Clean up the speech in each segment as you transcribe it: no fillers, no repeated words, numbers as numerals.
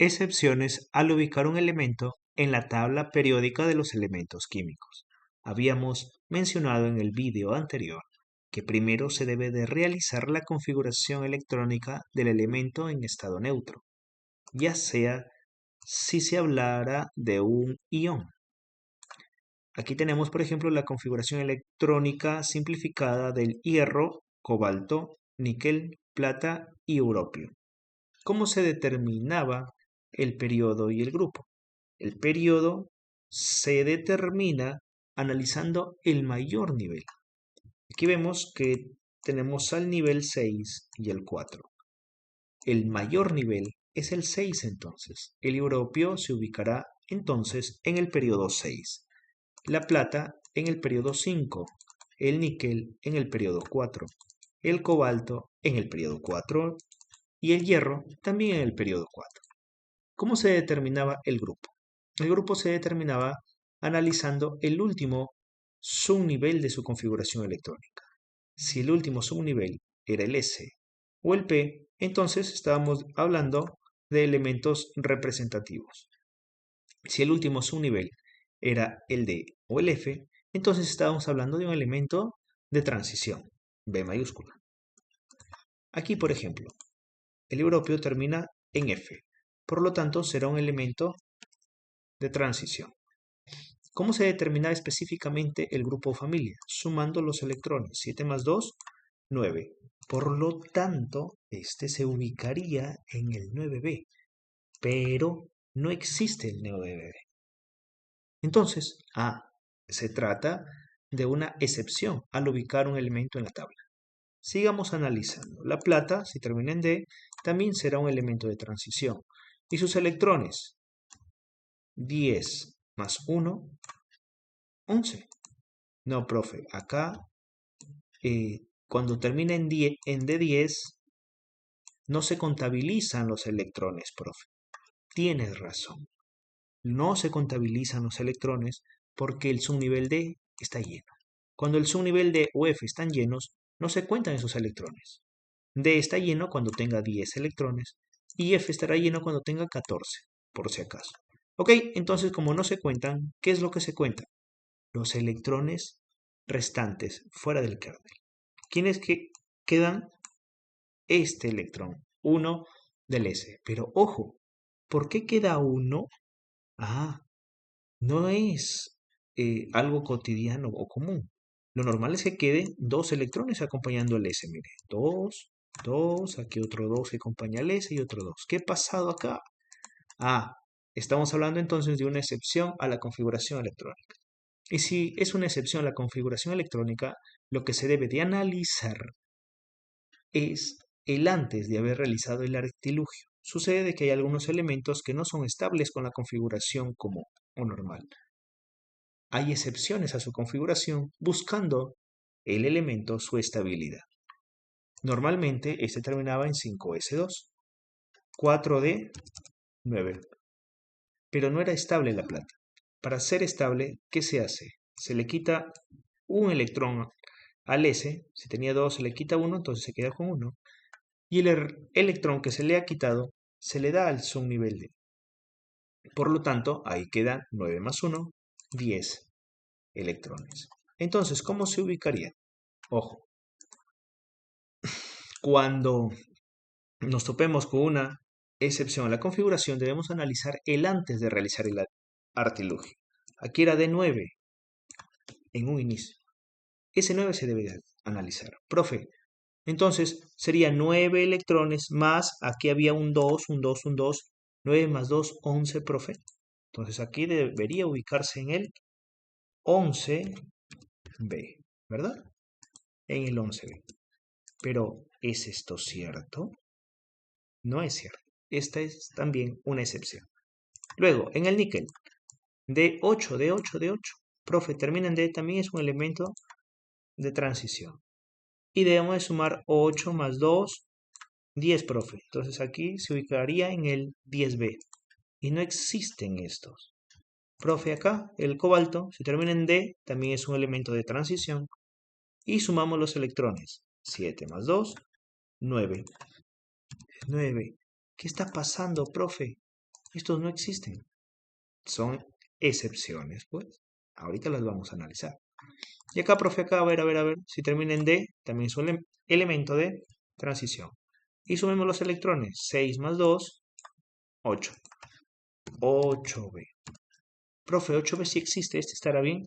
Excepciones al ubicar un elemento en la tabla periódica de los elementos químicos. Habíamos mencionado en el vídeo anterior que primero se debe de realizar la configuración electrónica del elemento en estado neutro, ya sea si se hablara de un ion. Aquí tenemos, por ejemplo, la configuración electrónica simplificada del hierro, cobalto, níquel, plata y europio. ¿Cómo se determinaba el periodo y el grupo? El periodo se determina analizando el mayor nivel. Aquí vemos que tenemos al nivel 6 y el 4. El mayor nivel es el 6 entonces. El europio se ubicará entonces en el periodo 6. La plata en el periodo 5. El níquel en el periodo 4. El cobalto en el periodo 4 y el hierro también en el periodo 4. ¿Cómo se determinaba el grupo? El grupo se determinaba analizando el último subnivel de su configuración electrónica. Si el último subnivel era el S o el P, entonces estábamos hablando de elementos representativos. Si el último subnivel era el D o el F, entonces estábamos hablando de un elemento de transición, B mayúscula. Aquí, por ejemplo, el europio termina en F, por lo tanto será un elemento de transición. ¿Cómo se determina específicamente el grupo o familia? Sumando los electrones. 7 más 2, 9. Por lo tanto, este se ubicaría en el 9B, pero no existe el 9B. Entonces, se trata de una excepción al ubicar un elemento en la tabla. Sigamos analizando. La plata, si termina en D, también será un elemento de transición. ¿Y sus electrones? 10 más 1, 11. No, profe, acá cuando termina en D10 no se contabilizan los electrones, profe. Tienes razón. No se contabilizan los electrones porque el subnivel D está lleno. Cuando el subnivel D o F están llenos, no se cuentan esos electrones. D está lleno cuando tenga 10 electrones y F estará lleno cuando tenga 14, por si acaso. Ok, entonces como no se cuentan, ¿qué es lo que se cuenta? Los electrones restantes fuera del kernel. ¿Quiénes quedan? Este electrón, 1 del S. Pero ojo, ¿por qué queda 1? No es algo cotidiano o común. Lo normal es que queden 2 electrones acompañando al S. Mire, 2, 2, aquí otro 2 que acompaña al S y otro 2. ¿Qué ha pasado acá? Estamos hablando entonces de una excepción a la configuración electrónica. Y si es una excepción a la configuración electrónica, lo que se debe de analizar es el antes de haber realizado el artilugio. Sucede que hay algunos elementos que no son estables con la configuración común o normal. Hay excepciones a su configuración buscando el elemento su estabilidad. Normalmente este terminaba en 5s2, 4d, 9. Pero no era estable la plata. Para ser estable, ¿qué se hace? Se le quita un electrón al S, si tenía 2 se le quita 1, entonces se queda con 1. Y el electrón que se le ha quitado se le da al subnivel D. Por lo tanto, ahí queda 9 más 1, 10 electrones. Entonces, ¿cómo se ubicaría? Ojo, cuando nos topemos con una excepción a la configuración, debemos analizar el antes de realizar el artilugio. Aquí era de 9 en un inicio. Ese 9 se debe analizar. Profe, entonces sería 9 electrones más, aquí había un 2, un 2, un 2, 9 más 2, 11, profe. Entonces aquí debería ubicarse en el 11B, ¿verdad? En el 11B. Pero, ¿es esto cierto? No es cierto. Esta es también una excepción. Luego, en el níquel, D8, D8, D8. Profe, termina en D, también es un elemento de transición. Y debemos de sumar 8 más 2, 10, profe. Entonces aquí se ubicaría en el 10B. Y no existen estos. Profe, acá el cobalto, si termina en D, también es un elemento de transición. Y sumamos los electrones. 7 más 2, 9. 9. ¿Qué está pasando, profe? Estos no existen. Son excepciones, pues. Ahorita las vamos a analizar. Y acá, profe, acá, a ver, si termina en D, también es un elemento de transición. Y sumemos los electrones. 6 más 2, 8. 8B. Profe, 8B sí existe, este estará bien.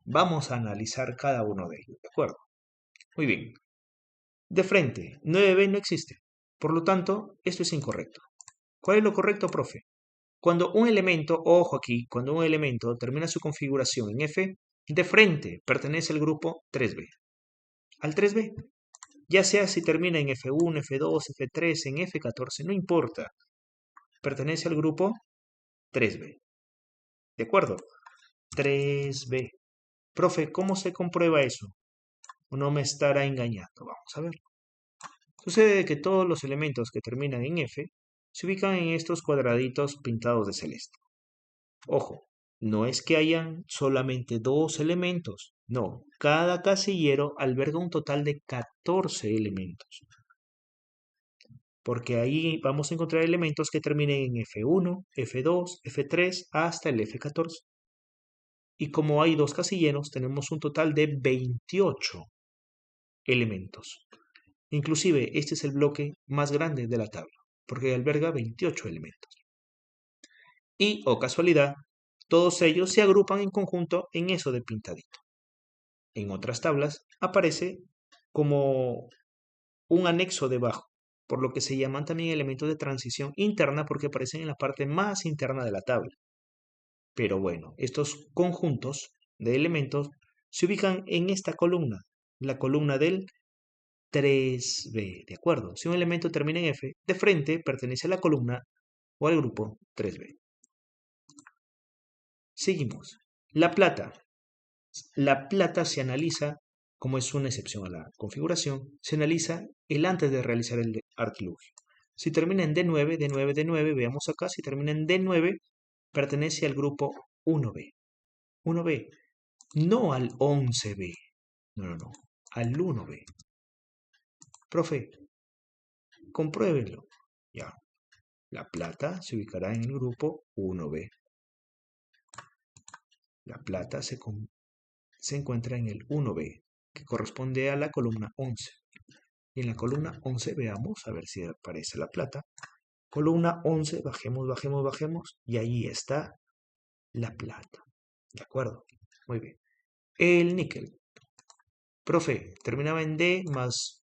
Vamos a analizar cada uno de ellos, ¿de acuerdo? Muy bien. De frente, 9B no existe. Por lo tanto, esto es incorrecto. ¿Cuál es lo correcto, profe? Cuando un elemento, ojo aquí, cuando un elemento termina su configuración en F, de frente pertenece al grupo 3B. Al 3B. Ya sea si termina en F1, F2, F3, en F14, no importa. Pertenece al grupo 3B. ¿De acuerdo? 3B. Profe, ¿cómo se comprueba eso? No me estará engañando. Vamos a ver. Sucede que todos los elementos que terminan en F se ubican en estos cuadraditos pintados de celeste. Ojo, no es que hayan solamente 2 elementos. No, cada casillero alberga un total de 14 elementos. Porque ahí vamos a encontrar elementos que terminen en F1, F2, F3 hasta el F14. Y como hay 2 casilleros, tenemos un total de 28 elementos. Inclusive, este es el bloque más grande de la tabla, porque alberga 28 elementos. Y, o casualidad, todos ellos se agrupan en conjunto en eso de pintadito. En otras tablas aparece como un anexo debajo, por lo que se llaman también elementos de transición interna porque aparecen en la parte más interna de la tabla. Pero bueno, estos conjuntos de elementos se ubican en esta columna, la columna del 3B, ¿de acuerdo? Si un elemento termina en F, de frente pertenece a la columna o al grupo 3B. Seguimos. La plata. La plata se analiza, como es una excepción a la configuración, se analiza el antes de realizar el artilugio. Si termina en D9, D9, D9, veamos acá, si termina en D9, pertenece al grupo 1B. 1B, no al 11B, no, al 1B. Profe, compruébenlo. Ya, la plata se ubicará en el grupo 1B. La plata se encuentra en el 1B, que corresponde a la columna 11. Y en la columna 11 veamos, a ver si aparece la plata. Columna 11, bajemos, y ahí está la plata. ¿De acuerdo? Muy bien. El níquel. Profe, terminaba en D más,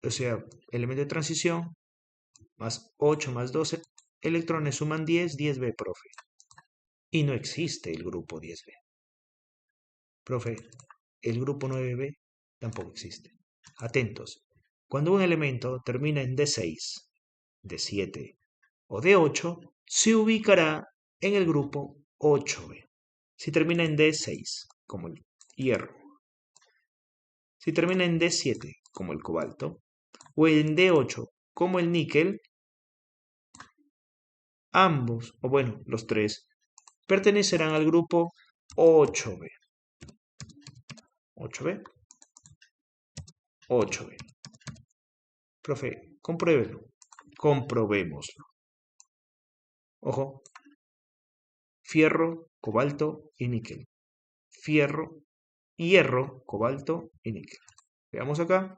o sea, elemento de transición, más 8 más 12 electrones suman 10, 10B, profe. Y no existe el grupo 10B. Profe, el grupo 9B tampoco existe. Atentos. Cuando un elemento termina en D6, D7 o D8, se ubicará en el grupo 8B. Si termina en D6, como el hierro. Si termina en D7, como el cobalto. O en D8, como el níquel. Ambos, o bueno, los tres, pertenecerán al grupo 8B. 8B. 8B. Profe, compruébelo. Comprobémoslo. Ojo. Fierro, cobalto y níquel. Fierro, hierro, cobalto y níquel. Veamos acá.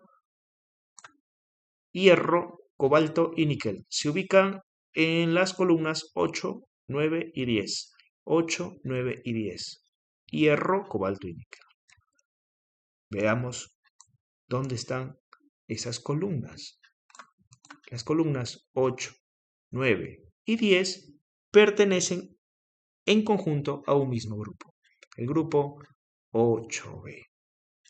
Hierro, cobalto y níquel. Se ubican en las columnas 8, 9 y 10. 8, 9 y 10. Hierro, cobalto y níquel. Veamos dónde están esas columnas. Las columnas 8, 9 y 10 pertenecen en conjunto a un mismo grupo. El grupo 8B.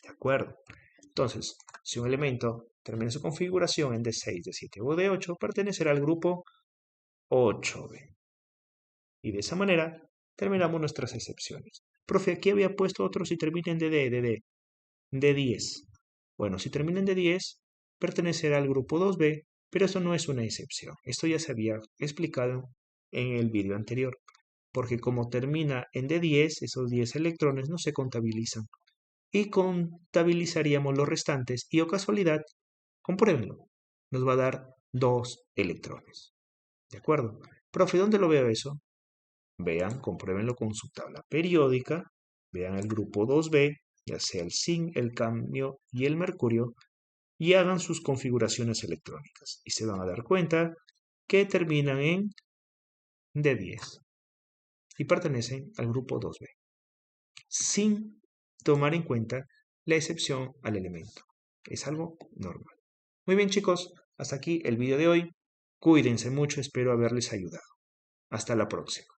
¿De acuerdo? Entonces, si un elemento termina su configuración en D6, D7 o D8, pertenecerá al grupo 8B. Y de esa manera terminamos nuestras excepciones. Profe, aquí había puesto otros si termina en DD, D10. Bueno, si termina en D10, pertenecerá al grupo 2B, pero eso no es una excepción. Esto ya se había explicado en el vídeo anterior. Porque como termina en D10, esos 10 electrones no se contabilizan. Y contabilizaríamos los restantes y, o casualidad, compruébenlo, nos va a dar 2 electrones. ¿De acuerdo? Profe, ¿dónde lo veo eso? Vean, compruébenlo con su tabla periódica, vean el grupo 2B, ya sea el zinc, el cadmio y el mercurio, y hagan sus configuraciones electrónicas. Y se van a dar cuenta que terminan en D10 y pertenecen al grupo 2B, sin tomar en cuenta la excepción al elemento. Es algo normal. Muy bien, chicos, hasta aquí el video de hoy. Cuídense mucho, espero haberles ayudado. Hasta la próxima.